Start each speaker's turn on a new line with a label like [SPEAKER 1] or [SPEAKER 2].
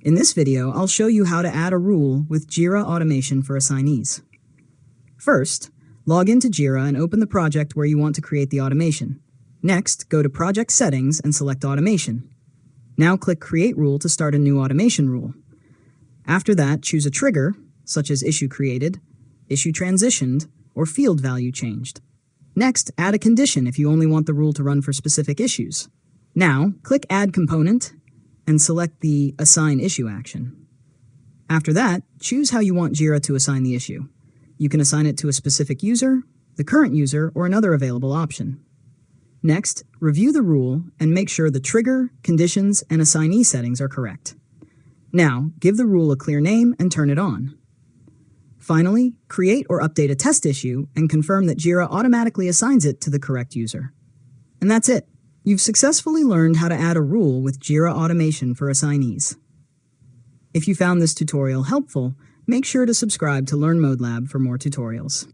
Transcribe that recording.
[SPEAKER 1] In this video, I'll show you how to add a rule with Jira Automation for assignees. First, log into Jira and open the project where you want to create the automation. Next, go to Project Settings and select Automation. Now click Create Rule to start a new automation rule. After that, choose a trigger, such as Issue Created, Issue Transitioned, or Field Value Changed. Next, add a condition if you only want the rule to run for specific issues. Now, click Add Component and select the Assign Issue action. After that, choose how you want Jira to assign the issue. You can assign it to a specific user, the current user, or another available option. Next, review the rule and make sure the trigger, conditions, and assignee settings are correct. Now, give the rule a clear name and turn it on. Finally, create or update a test issue and confirm that Jira automatically assigns it to the correct user. And that's it. You've successfully learned how to add a rule with Jira Automation for assignees. If you found this tutorial helpful, make sure to subscribe to Learn Mode Lab for more tutorials.